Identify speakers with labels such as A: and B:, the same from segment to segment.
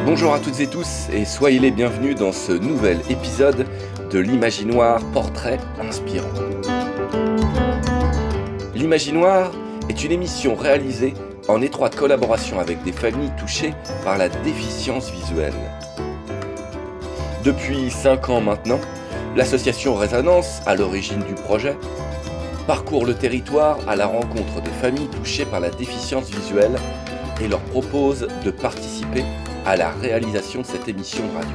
A: Bonjour à toutes et tous et soyez les bienvenus dans ce nouvel épisode de l'Imaginoire Portrait Inspirant. L'Imaginoire est une émission réalisée en étroite collaboration avec des familles touchées par la déficience visuelle. Depuis 5 ans maintenant, l'association Résonance, à l'origine du projet, parcourt le territoire à la rencontre de familles touchées par la déficience visuelle et leur propose de participer à la réalisation de cette émission de radio.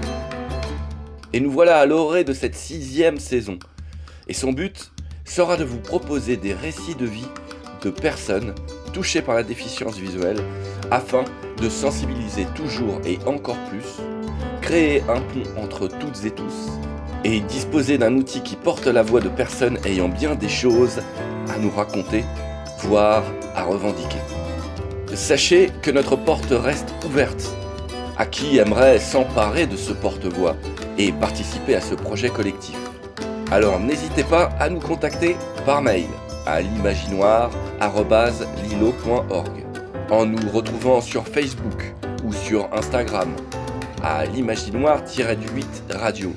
A: Et nous voilà à l'orée de cette 6e saison. Et son but sera de vous proposer des récits de vie de personnes touchées par la déficience visuelle afin de sensibiliser toujours et encore plus, créer un pont entre toutes et tous et disposer d'un outil qui porte la voix de personnes ayant bien des choses à nous raconter, voire à revendiquer. Sachez que notre porte reste ouverte à qui aimerait s'emparer de ce porte-voix et participer à ce projet collectif. Alors n'hésitez pas à nous contacter par mail à l'imaginoire@lilo.org, en nous retrouvant sur Facebook ou sur Instagram à l'imaginoire-8 radio,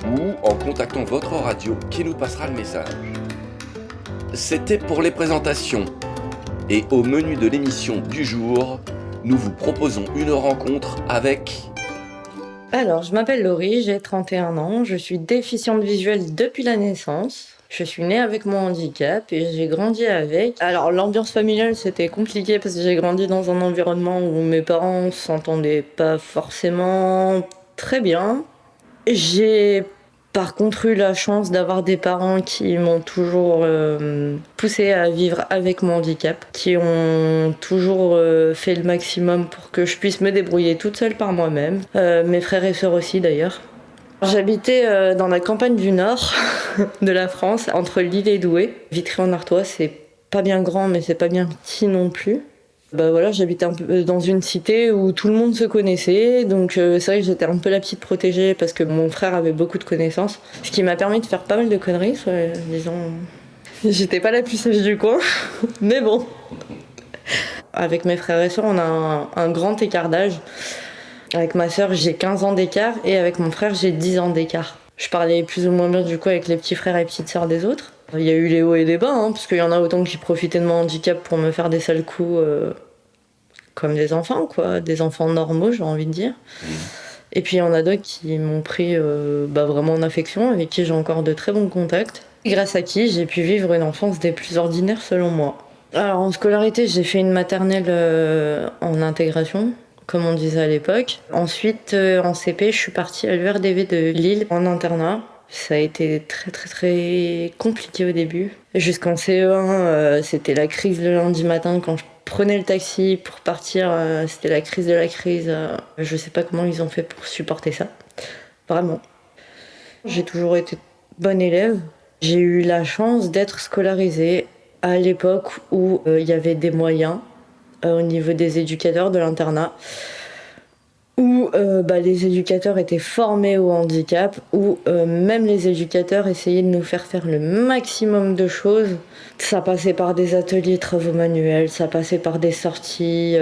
A: ou en contactant votre radio qui nous passera le message. C'était pour les présentations. Et au menu de l'émission du jour, nous vous proposons une rencontre avec...
B: Alors, je m'appelle Laurie, j'ai 31 ans, je suis déficiente visuelle depuis la naissance. Je suis née avec mon handicap et j'ai grandi avec. Alors, l'ambiance familiale, c'était compliqué parce que j'ai grandi dans un environnement où mes parents s'entendaient pas forcément très bien. J'ai par contre eu la chance d'avoir des parents qui m'ont toujours poussée à vivre avec mon handicap, qui ont toujours fait le maximum pour que je puisse me débrouiller toute seule par moi-même. Mes frères et sœurs aussi d'ailleurs. J'habitais dans la campagne du nord de la France, entre Lille et Douai. Vitry-en-Artois, c'est pas bien grand mais c'est pas bien petit non plus. Voilà, j'habitais un peu dans une cité où tout le monde se connaissait, donc c'est vrai que j'étais un peu la petite protégée parce que mon frère avait beaucoup de connaissances, ce qui m'a permis de faire pas mal de conneries, disons. J'étais pas la plus sage du coin, mais bon. Avec mes frères et sœurs, on a un grand écart d'âge. Avec ma sœur, j'ai 15 ans d'écart et avec mon frère, j'ai 10 ans d'écart. Je parlais plus ou moins bien du coup avec les petits frères et petites sœurs des autres. Il y a eu les hauts et les bas, parce qu'il y en a autant qui profitaient de mon handicap pour me faire des sales coups comme des enfants, quoi, des enfants normaux, j'ai envie de dire. Et puis il y en a d'autres qui m'ont pris vraiment en affection, avec qui j'ai encore de très bons contacts, grâce à qui j'ai pu vivre une enfance des plus ordinaires selon moi. Alors en scolarité, j'ai fait une maternelle en intégration, comme on disait à l'époque. Ensuite, en CP, je suis partie à l'URDV de Lille en internat. Ça a été très très très compliqué au début. Jusqu'en CE1, c'était la crise le lundi matin quand je prenais le taxi pour partir. C'était la crise de la crise. Je sais pas comment ils ont fait pour supporter ça. Vraiment. J'ai toujours été bonne élève. J'ai eu la chance d'être scolarisée à l'époque où il y avait des moyens au niveau des éducateurs de l'internat, où les éducateurs étaient formés au handicap, où même les éducateurs essayaient de nous faire le maximum de choses. Ça passait par des ateliers travaux manuels, ça passait par des sorties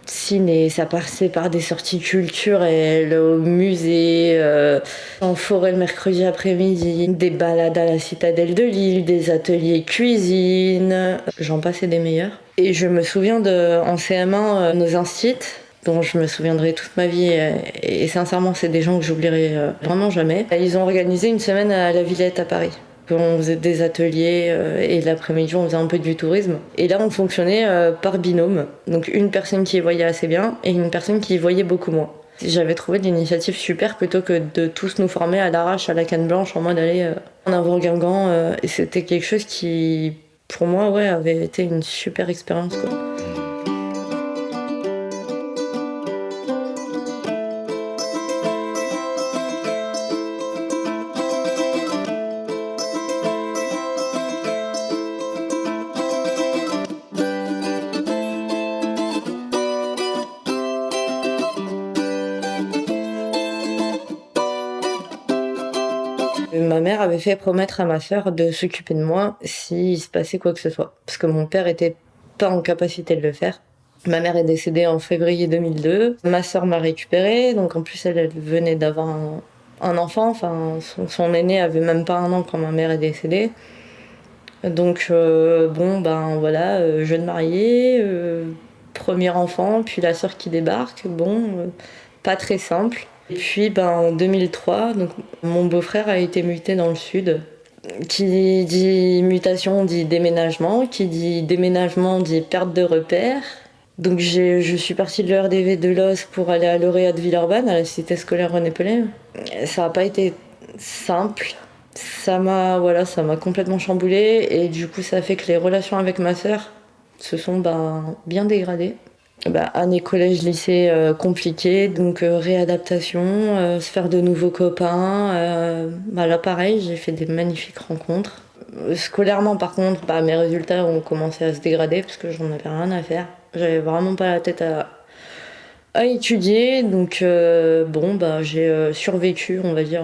B: ciné, ça passait par des sorties culturelles, au musée, en forêt le mercredi après-midi, des balades à la citadelle de Lille, des ateliers cuisine, j'en passais des meilleurs. Et je me souviens en CM1, nos instits, dont je me souviendrai toute ma vie, et sincèrement c'est des gens que j'oublierai vraiment jamais. Ils ont organisé une semaine à la Villette à Paris. On faisait des ateliers et l'après-midi on faisait un peu du tourisme. Et là on fonctionnait par binôme, donc une personne qui y voyait assez bien et une personne qui y voyait beaucoup moins. J'avais trouvé l'initiative super plutôt que de tous nous former à l'arrache à la canne blanche en mode aller en avant Guingamp, et c'était quelque chose qui pour moi avait été une super expérience, quoi. Ma mère avait fait promettre à ma sœur de s'occuper de moi s'il se passait quoi que ce soit. Parce que mon père était pas en capacité de le faire. Ma mère est décédée en février 2002. Ma sœur m'a récupérée, donc en plus elle venait d'avoir un enfant. Enfin, son aîné avait même pas 1 an quand ma mère est décédée. Donc bon, ben voilà, jeune mariée, premier enfant, puis la sœur qui débarque. Bon, pas très simple. Et puis ben, en 2003, donc, mon beau-frère a été muté dans le sud. Qui dit mutation dit déménagement, qui dit déménagement dit perte de repères. Donc je suis partie de l'ERDV de Loos pour aller à Lauréat de Villeurbanne, à la cité scolaire René Pellet. Ça n'a pas été simple. Ça m'a complètement chamboulée et du coup ça a fait que les relations avec ma sœur se sont bien dégradées. Année collège lycée compliquée, donc réadaptation, se faire de nouveaux copains. Là pareil, j'ai fait des magnifiques rencontres. Scolairement par contre, mes résultats ont commencé à se dégrader parce que j'en avais rien à faire. J'avais vraiment pas la tête à étudier, donc j'ai survécu, on va dire.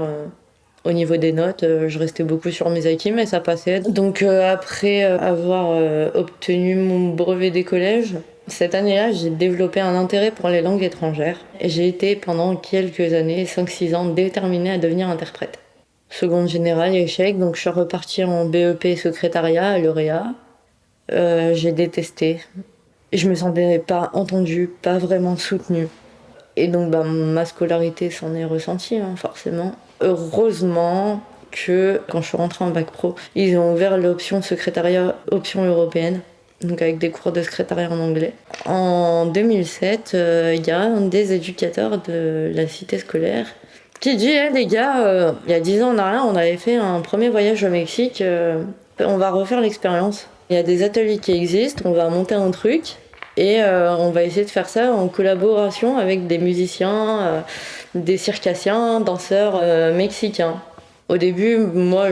B: Au niveau des notes, je restais beaucoup sur mes acquis, mais ça passait. Donc après avoir obtenu mon brevet des collèges, cette année-là, j'ai développé un intérêt pour les langues étrangères. Et j'ai été pendant quelques années, 5-6 ans, déterminée à devenir interprète. Seconde générale, échec, donc je suis repartie en BEP secrétariat à Lauréat. J'ai détesté. Je me sentais pas entendue, pas vraiment soutenue. Et donc ma scolarité s'en est ressentie, forcément. Heureusement que quand je suis rentrée en bac pro, ils ont ouvert l'option secrétariat, option européenne, donc avec des cours de secrétariat en anglais. En 2007, il y a un des éducateurs de la cité scolaire qui dit les gars, il y a 10 ans en arrière, on avait fait un premier voyage au Mexique, on va refaire l'expérience. Il y a des ateliers qui existent, on va monter un truc. Et on va essayer de faire ça en collaboration avec des musiciens, des circassiens, danseurs mexicains. Au début, moi,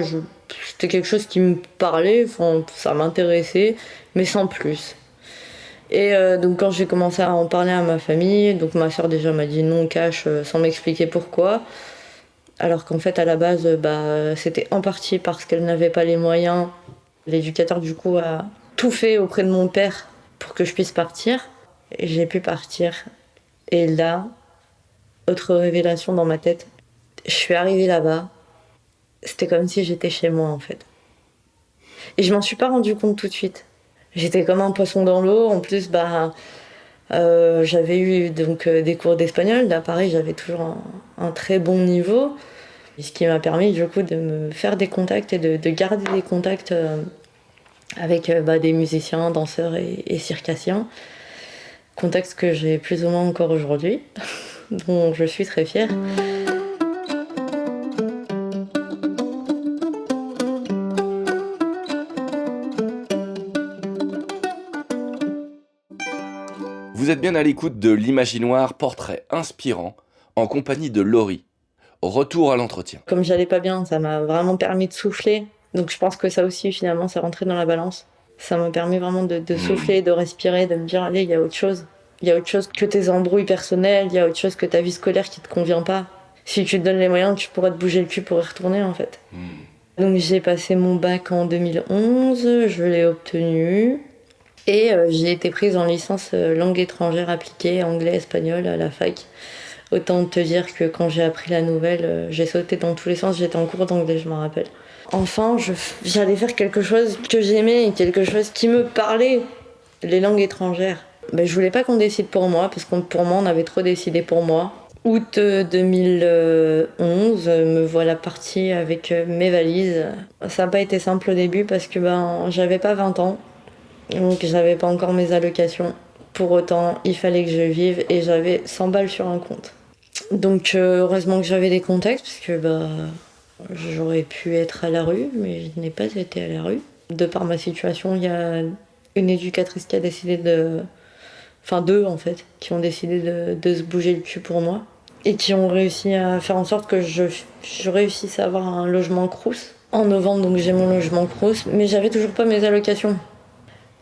B: c'était quelque chose qui me parlait, ça m'intéressait, mais sans plus. Et donc quand j'ai commencé à en parler à ma famille, donc ma soeur déjà m'a dit non cash sans m'expliquer pourquoi. Alors qu'en fait à la base, c'était en partie parce qu'elle n'avait pas les moyens. L'éducateur du coup a tout fait auprès de mon père pour que je puisse partir. Et j'ai pu partir. Et là, autre révélation dans ma tête, je suis arrivée là-bas. C'était comme si j'étais chez moi en fait. Et je m'en suis pas rendu compte tout de suite. J'étais comme un poisson dans l'eau. En plus, j'avais eu donc des cours d'espagnol. Là, pareil, j'avais toujours un très bon niveau. Et ce qui m'a permis du coup de me faire des contacts et de garder des contacts avec des musiciens, danseurs et circassiens. Contexte que j'ai plus ou moins encore aujourd'hui, dont je suis très fière.
A: Vous êtes bien à l'écoute de l'Imaginoire, portrait inspirant, en compagnie de Laurie. Retour à l'entretien.
B: Comme j'allais pas bien, ça m'a vraiment permis de souffler. Donc je pense que ça aussi, finalement, c'est rentré dans la balance. Ça m'a permis vraiment de souffler, de respirer, de me dire, allez, il y a autre chose. Il y a autre chose que tes embrouilles personnelles, il y a autre chose que ta vie scolaire qui te convient pas. Si tu te donnes les moyens, tu pourras te bouger le cul pour y retourner, en fait. Donc j'ai passé mon bac en 2011, je l'ai obtenu. Et j'ai été prise en licence langue étrangère appliquée, anglais-espagnol à la fac. Autant te dire que quand j'ai appris la nouvelle, j'ai sauté dans tous les sens, j'étais en cours d'anglais, je m'en rappelle. Enfin, j'allais faire quelque chose que j'aimais, quelque chose qui me parlait, les langues étrangères. Je voulais pas qu'on décide pour moi, parce que pour moi, on avait trop décidé pour moi. Août 2011, me voilà partie avec mes valises. Ça n'a pas été simple au début parce que j'avais pas 20 ans, donc j'avais pas encore mes allocations. Pour autant, il fallait que je vive et j'avais 100 balles sur un compte. Donc heureusement que j'avais des contacts parce que j'aurais pu être à la rue, mais je n'ai pas été à la rue. De par ma situation, il y a une éducatrice qui a décidé deux en fait, qui ont décidé de se bouger le cul pour moi et qui ont réussi à faire en sorte que je réussisse à avoir un logement Crous. En novembre, donc j'ai mon logement Crous, mais j'avais toujours pas mes allocations.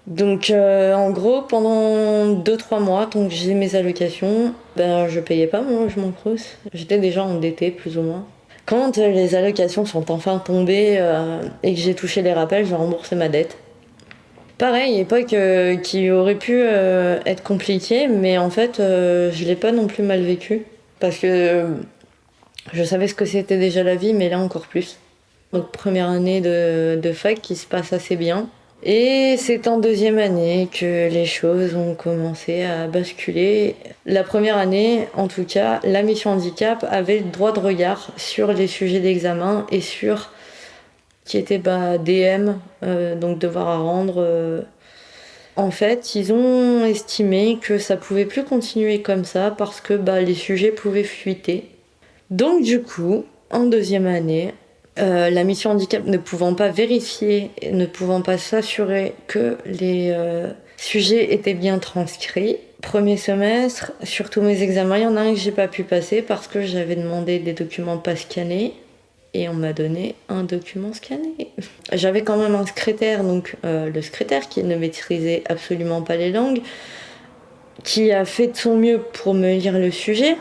B: Donc en gros, pendant 2-3 mois, tant que j'ai mes allocations, je payais pas mon logement Crous. J'étais déjà endettée, plus ou moins. Quand les allocations sont enfin tombées et que j'ai touché les rappels, j'ai remboursé ma dette. Pareil, époque qui aurait pu être compliquée, mais en fait, je l'ai pas non plus mal vécu. Parce que je savais ce que c'était déjà la vie, mais là encore plus. Donc première année de fac qui se passe assez bien. Et c'est en deuxième année que les choses ont commencé à basculer. La première année, en tout cas, la mission handicap avait le droit de regard sur les sujets d'examen et sur qui était DM, donc devoir à rendre. En fait, ils ont estimé que ça pouvait plus continuer comme ça parce que les sujets pouvaient fuiter. Donc du coup, en deuxième année, la mission handicap ne pouvant pas vérifier, ne pouvant pas s'assurer que les sujets étaient bien transcrits. Premier semestre, sur tous mes examens, il y en a un que j'ai pas pu passer parce que j'avais demandé des documents pas scannés et on m'a donné un document scanné. J'avais quand même un secrétaire, donc le secrétaire qui ne maîtrisait absolument pas les langues, qui a fait de son mieux pour me lire le sujet,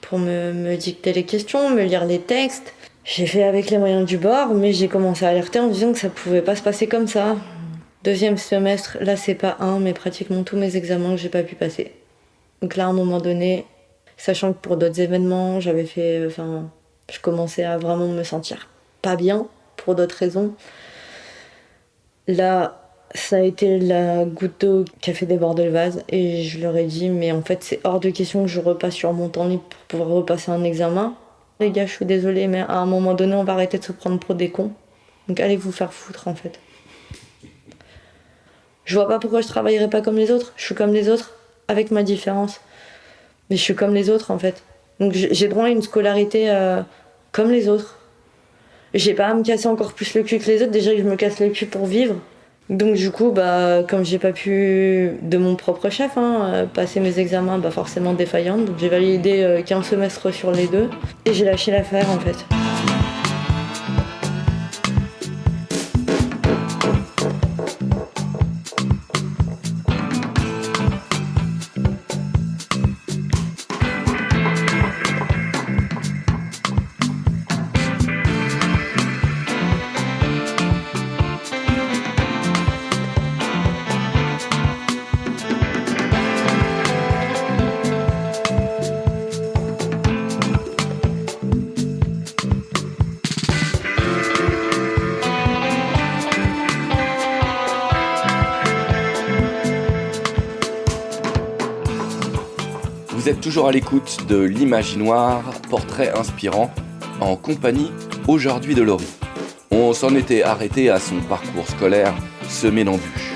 B: pour me dicter les questions, me lire les textes. J'ai fait avec les moyens du bord, mais j'ai commencé à alerter en disant que ça pouvait pas se passer comme ça. Deuxième semestre, là c'est pas un, mais pratiquement tous mes examens que j'ai pas pu passer. Donc là, à un moment donné, sachant que pour d'autres événements, je commençais à vraiment me sentir pas bien, pour d'autres raisons. Là, ça a été la goutte d'eau qui a fait déborder le vase, et je leur ai dit, mais en fait c'est hors de question que je repasse sur mon temps libre pour pouvoir repasser un examen. Les gars, je suis désolée, mais à un moment donné, on va arrêter de se prendre pour des cons. Donc allez vous faire foutre, en fait. Je vois pas pourquoi je travaillerais pas comme les autres. Je suis comme les autres, avec ma différence. Mais je suis comme les autres, en fait. Donc j'ai droit à une scolarité comme les autres. J'ai pas à me casser encore plus le cul que les autres. Déjà que je me casse le cul pour vivre. Donc du coup, comme j'ai pas pu, de mon propre chef, passer mes examens, forcément défaillante. Donc j'ai validé qu'un semestre sur les 2. Et j'ai lâché l'affaire, en fait.
A: Vous êtes toujours à l'écoute de l'Imaginoire, portrait inspirant, en compagnie aujourd'hui de Laurie. On s'en était arrêté à son parcours scolaire semé d'embûches.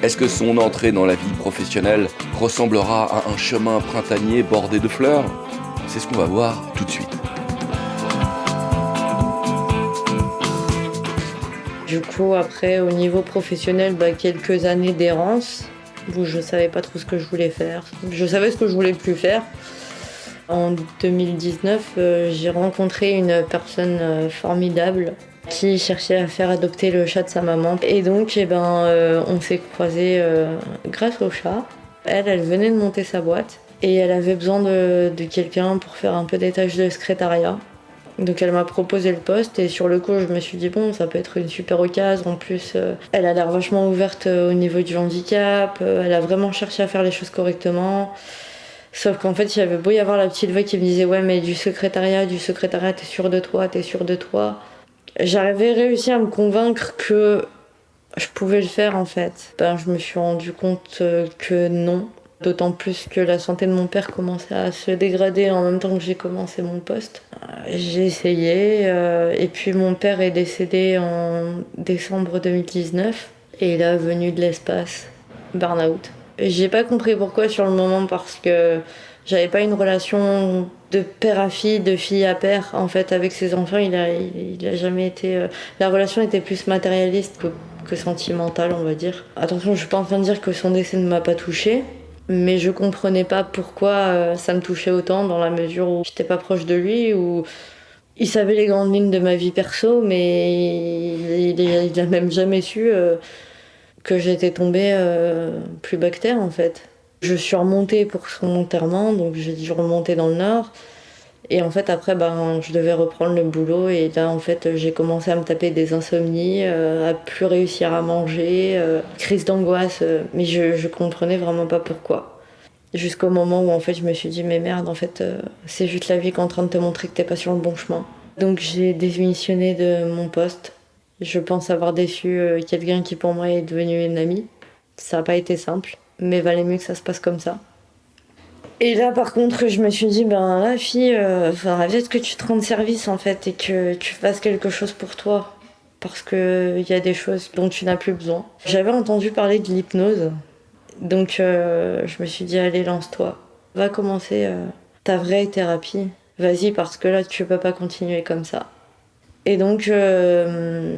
A: Est-ce que son entrée dans la vie professionnelle ressemblera à un chemin printanier bordé de fleurs ? C'est ce qu'on va voir tout de suite.
B: Du coup, après, au niveau professionnel, quelques années d'errance, où je savais pas trop ce que je voulais faire. Je savais ce que je voulais plus faire. En 2019, j'ai rencontré une personne formidable qui cherchait à faire adopter le chat de sa maman. Et donc, on s'est croisés grâce au chat. Elle venait de monter sa boîte et elle avait besoin de quelqu'un pour faire un peu des tâches de secrétariat. Donc elle m'a proposé le poste et sur le coup je me suis dit ça peut être une super occasion. En plus elle a l'air vachement ouverte au niveau du handicap, elle a vraiment cherché à faire les choses correctement. Sauf qu'en fait il y avait beau y avoir la petite voix qui me disait ouais mais du secrétariat t'es sûr de toi. J'avais réussi à me convaincre que je pouvais le faire en fait. Je me suis rendu compte que non. D'autant plus que la santé de mon père commençait à se dégrader en même temps que j'ai commencé mon poste. J'ai essayé et puis mon père est décédé en décembre 2019 et il est venu de l'espace, burn-out. J'ai pas compris pourquoi sur le moment parce que j'avais pas une relation de père à fille, de fille à père en fait avec ses enfants. Il a jamais été. La relation était plus matérialiste que sentimentale on va dire. Attention, je suis pas en train de dire que son décès ne m'a pas touchée. Mais je comprenais pas pourquoi ça me touchait autant dans la mesure où j'étais pas proche de lui, où il savait les grandes lignes de ma vie perso, mais il a même jamais su que j'étais tombée plus bas que terre en fait. Je suis remontée pour son enterrement, donc j'ai dû remonter dans le Nord. Et en fait, après, ben, je devais reprendre le boulot. Et là, en fait, j'ai commencé à me taper des insomnies, à plus réussir à manger, crise d'angoisse. Mais je comprenais vraiment pas pourquoi. Jusqu'au moment où, en fait, je me suis dit, mais merde, en fait, c'est juste la vie qui est en train de te montrer que t'es pas sur le bon chemin. Donc, j'ai démissionné de mon poste. Je pense avoir déçu quelqu'un qui, pour moi, est devenu une amie. Ça n'a pas été simple, mais valait mieux que ça se passe comme ça. Et là, par contre, je me suis dit, ben la fille, faudrait peut-être que tu te rendes service en fait et que tu fasses quelque chose pour toi. Parce qu'il y a des choses dont tu n'as plus besoin. J'avais entendu parler de l'hypnose, donc je me suis dit, allez, lance-toi. Va commencer ta vraie thérapie. Vas-y, parce que là, tu peux pas continuer comme ça. Et donc, je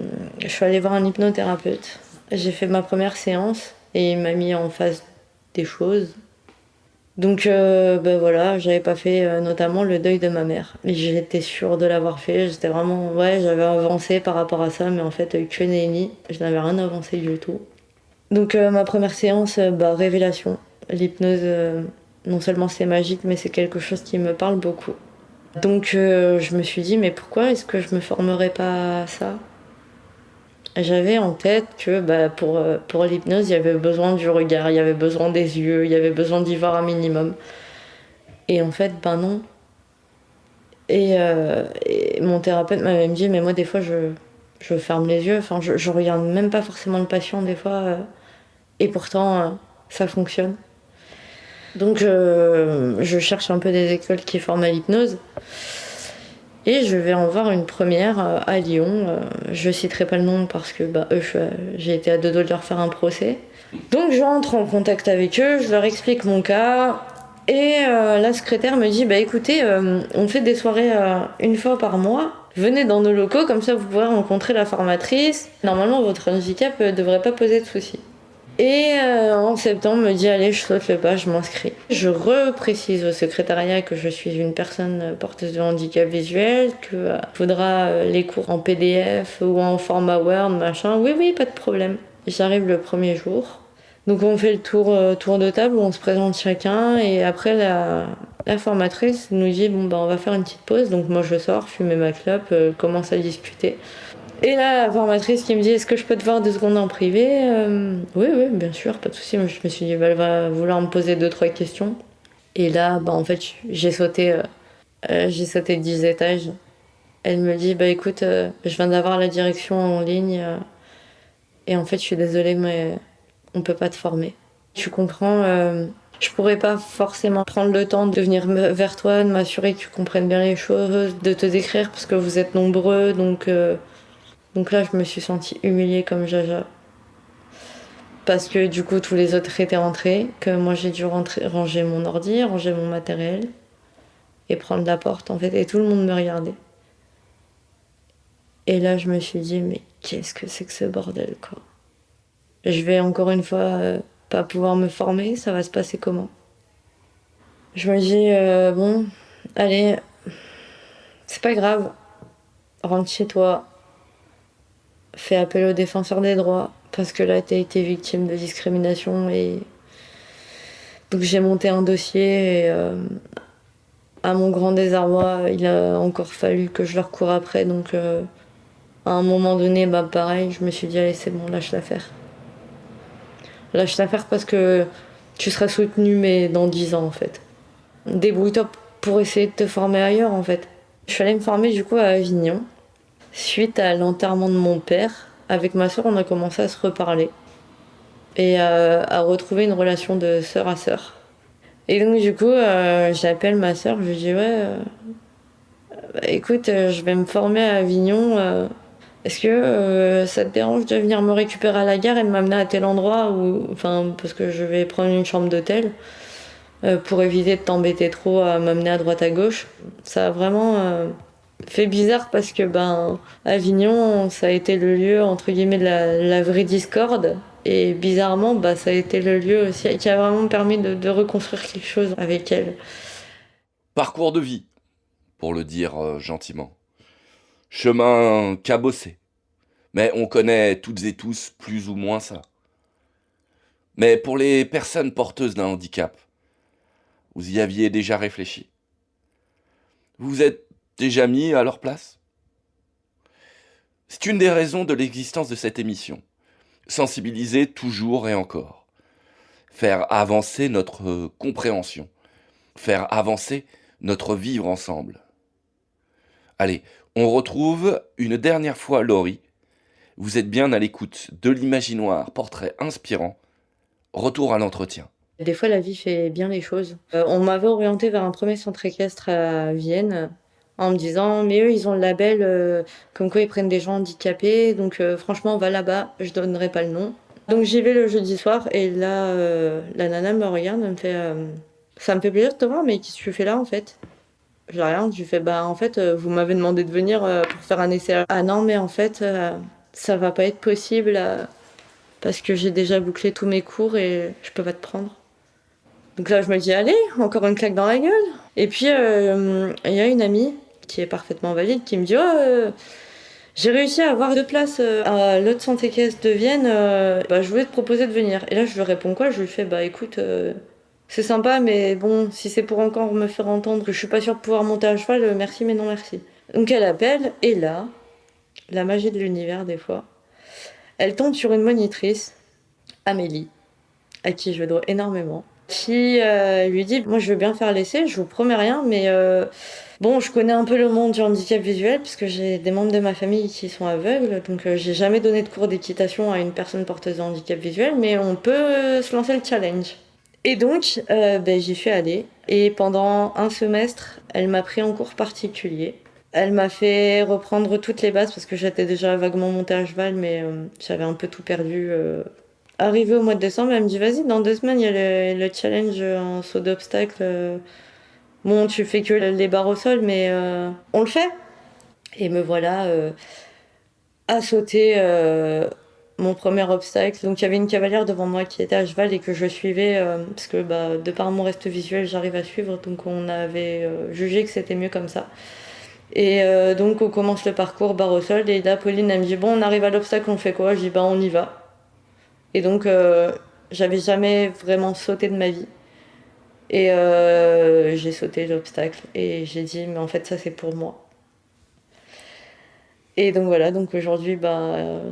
B: suis allée voir un hypnothérapeute. J'ai fait ma première séance et il m'a mis en face des choses. Donc ben voilà, j'avais pas fait notamment le deuil de ma mère. Mais j'étais sûre de l'avoir fait. J'étais vraiment, ouais, j'avais avancé par rapport à ça, mais en fait, que nenni, je n'avais rien avancé du tout. Donc ma première séance, bah révélation. L'hypnose, non seulement c'est magique, mais c'est quelque chose qui me parle beaucoup. Donc je me suis dit, mais pourquoi est-ce que je me formerais pas à ça? J'avais en tête que bah, pour l'hypnose, il y avait besoin du regard, il y avait besoin des yeux, il y avait besoin d'y voir un minimum. Et en fait, ben non. Et mon thérapeute m'a même dit, mais moi des fois je ferme les yeux, enfin je regarde même pas forcément le patient des fois, et pourtant ça fonctionne. Donc je cherche un peu des écoles qui forment à l'hypnose. Et je vais en voir une première à Lyon. Je citerai pas le nom parce que bah, eux, j'ai été à deux doigts de leur faire un procès. Donc je rentre en contact avec eux, je leur explique mon cas. Et la secrétaire me dit, bah écoutez, on fait des soirées une fois par mois. Venez dans nos locaux, comme ça vous pourrez rencontrer la formatrice. Normalement, votre handicap devrait pas poser de soucis. Et en septembre, me dit allez, je saute le pas, je m'inscris. Je reprécise au secrétariat que je suis une personne porteuse de handicap visuel, que faudra les cours en PDF ou en format Word, machin. Oui, oui, pas de problème. J'arrive le premier jour. Donc on fait le tour de table où on se présente chacun et après la formatrice nous dit bon bah on va faire une petite pause. Donc moi je sors, fumer ma clope, commence à discuter. Et là, la formatrice qui me dit est-ce que je peux te voir 2 secondes en privé? Oui, oui, bien sûr, pas de souci. Moi, je me suis dit bah, elle va vouloir me poser 2, 3 questions. Et là, bah, en fait, j'ai sauté 10 étages. Elle me dit bah écoute, je viens d'avoir la direction en ligne et en fait, je suis désolée, mais on peut pas te former. Tu comprends, je pourrais pas forcément prendre le temps de venir vers toi, de m'assurer que tu comprennes bien les choses, de te décrire parce que vous êtes nombreux, donc là, je me suis sentie humiliée comme Jaja. Parce que du coup, tous les autres étaient rentrés, que moi j'ai dû ranger mon ordi, ranger mon matériel et prendre la porte en fait. Et tout le monde me regardait. Et là, je me suis dit, mais qu'est-ce que c'est que ce bordel, quoi? Je vais encore une fois pas pouvoir me former, ça va se passer comment? Je me dis, bon, allez, c'est pas grave, rentre chez toi, fais appel au défenseur des droits, parce que là, t'as été victime de discrimination et. Donc j'ai monté un dossier et à mon grand désarroi, il a encore fallu que je leur cours après. Donc à un moment donné, bah pareil, je me suis dit allez c'est bon, lâche l'affaire. Lâche l'affaire parce que tu seras soutenu mais dans 10 ans en fait. Débrouille-toi pour essayer de te former ailleurs en fait. Je suis allée me former du coup à Avignon. Suite à l'enterrement de mon père, avec ma soeur on a commencé à se reparler. Et à retrouver une relation de sœur à sœur. Et donc du coup, j'appelle ma soeur, je lui dis ouais, bah, écoute, je vais me former à Avignon. Est-ce que ça te dérange de venir me récupérer à la gare et de m'amener à tel endroit où, enfin, parce que je vais prendre une chambre d'hôtel pour éviter de t'embêter trop à m'amener à droite à gauche. Ça a vraiment fait bizarre parce que ben Avignon, ça a été le lieu entre guillemets de la vraie discorde. Et bizarrement, bah, ça a été le lieu aussi qui a vraiment permis de reconstruire quelque chose avec elle.
A: Parcours de vie, pour le dire gentiment. Chemin cabossé. Mais on connaît toutes et tous plus ou moins ça. Mais pour les personnes porteuses d'un handicap, vous y aviez déjà réfléchi. Vous vous êtes déjà mis à leur place? C'est une des raisons de l'existence de cette émission. Sensibiliser toujours et encore. Faire avancer notre compréhension. Faire avancer notre vivre ensemble. Allez, on retrouve une dernière fois Laurie. Vous êtes bien à l'écoute de l'Imaginoire, portrait inspirant. Retour à l'entretien.
B: Des fois, la vie fait bien les choses. On m'avait orienté vers un premier centre équestre à Vienne en me disant mais eux ils ont le label comme quoi ils prennent des gens handicapés, donc franchement va là-bas, je donnerai pas le nom. Donc j'y vais le jeudi soir et là la nana me regarde, elle me fait ça me fait plaisir de te voir, mais qu'est-ce que tu fais là en fait? Je la regarde, je lui fais bah en fait vous m'avez demandé de venir pour faire un essai. Ah non mais en fait ça va pas être possible parce que j'ai déjà bouclé tous mes cours et je peux pas te prendre. Donc là je me dis allez, encore une claque dans la gueule. Et puis il y a une amie qui est parfaitement valide qui me dit j'ai réussi à avoir 2 places à l'autre centre équestre de Vienne, je voulais te proposer de venir. Et là je lui réponds quoi? Je lui fais bah écoute c'est sympa, mais bon, si c'est pour encore me faire entendre que je suis pas sûre de pouvoir monter à cheval, merci mais non merci. Donc elle appelle, et là, la magie de l'univers des fois, elle tombe sur une monitrice, Amélie, à qui je dois énormément, qui lui dit « Moi je veux bien faire l'essai, je vous promets rien, mais bon, je connais un peu le monde du handicap visuel, puisque j'ai des membres de ma famille qui sont aveugles, donc j'ai jamais donné de cours d'équitation à une personne porteuse de handicap visuel, mais on peut se lancer le challenge. » Et donc, j'y suis allée. Et pendant un semestre, elle m'a pris en cours particulier. Elle m'a fait reprendre toutes les bases parce que j'étais déjà vaguement montée à cheval, mais j'avais un peu tout perdu. Arrivé au mois de décembre, elle me dit « Vas-y, dans 2 semaines, il y a le challenge en saut d'obstacle. Bon, tu fais que les barres au sol, mais on le fait. » Et me voilà à sauter... mon premier obstacle. Donc il y avait une cavalière devant moi qui était à cheval et que je suivais parce que de par mon reste visuel j'arrive à suivre, donc on avait jugé que c'était mieux comme ça. Et donc on commence le parcours barre au sol et là Pauline elle me dit bon on arrive à l'obstacle, on fait quoi? Je dis on y va. Et donc j'avais jamais vraiment sauté de ma vie et j'ai sauté l'obstacle et j'ai dit mais en fait ça c'est pour moi. Et donc voilà, donc aujourd'hui,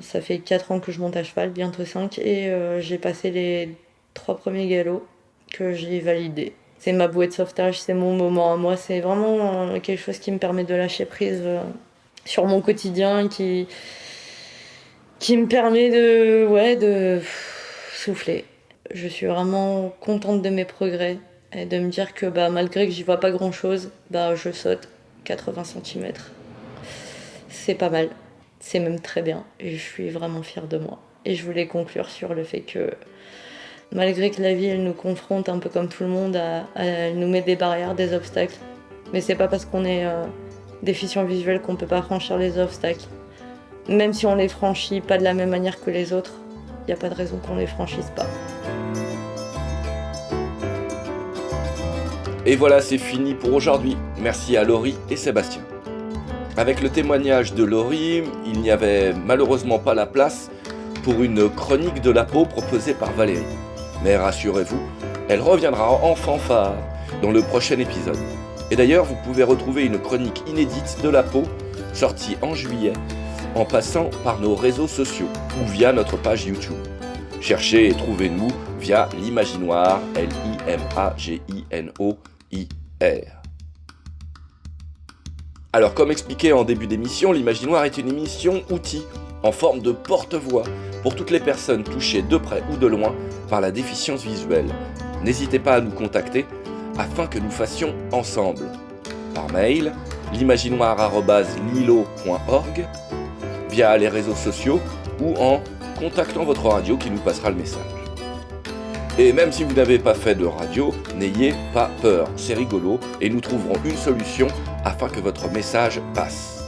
B: ça fait 4 ans que je monte à cheval, bientôt 5, et j'ai passé les 3 premiers galops que j'ai validés. C'est ma bouée de sauvetage, c'est mon moment à moi, c'est vraiment quelque chose qui me permet de lâcher prise sur mon quotidien, qui me permet de souffler. Je suis vraiment contente de mes progrès et de me dire que malgré que j'y vois pas grand chose, je saute 80 cm. C'est pas mal, c'est même très bien et je suis vraiment fière de moi. Et je voulais conclure sur le fait que malgré que la vie elle nous confronte un peu comme tout le monde, elle nous met des barrières, des obstacles, mais c'est pas parce qu'on est déficient visuel qu'on peut pas franchir les obstacles. Même si on les franchit pas de la même manière que les autres, il n'y a pas de raison qu'on les franchisse pas.
A: Et voilà, c'est fini pour aujourd'hui. Merci à Laurie et Sébastien. Avec le témoignage de Laurie, il n'y avait malheureusement pas la place pour une chronique de la peau proposée par Valérie. Mais rassurez-vous, elle reviendra en fanfare dans le prochain épisode. Et d'ailleurs, vous pouvez retrouver une chronique inédite de la peau, sortie en juillet, en passant par nos réseaux sociaux ou via notre page YouTube. Cherchez et trouvez-nous via l'Imaginoire, L'Imaginoir. Alors comme expliqué en début d'émission, l'Imaginoire est une émission outil en forme de porte-voix pour toutes les personnes touchées de près ou de loin par la déficience visuelle. N'hésitez pas à nous contacter afin que nous fassions ensemble. Par mail, l'imaginoire@lilo.org, via les réseaux sociaux ou en contactant votre radio qui nous passera le message. Et même si vous n'avez pas fait de radio, n'ayez pas peur, c'est rigolo et nous trouverons une solution afin que votre message passe.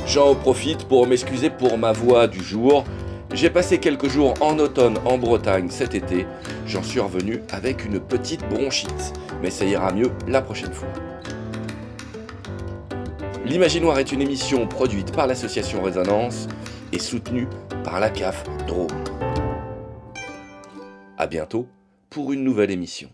A: J'en profite pour m'excuser pour ma voix du jour. J'ai passé quelques jours en automne en Bretagne cet été. J'en suis revenu avec une petite bronchite, mais ça ira mieux la prochaine fois. L'Imaginoire est une émission produite par l'association Résonance et soutenue par la CAF Drôme. À bientôt pour une nouvelle émission.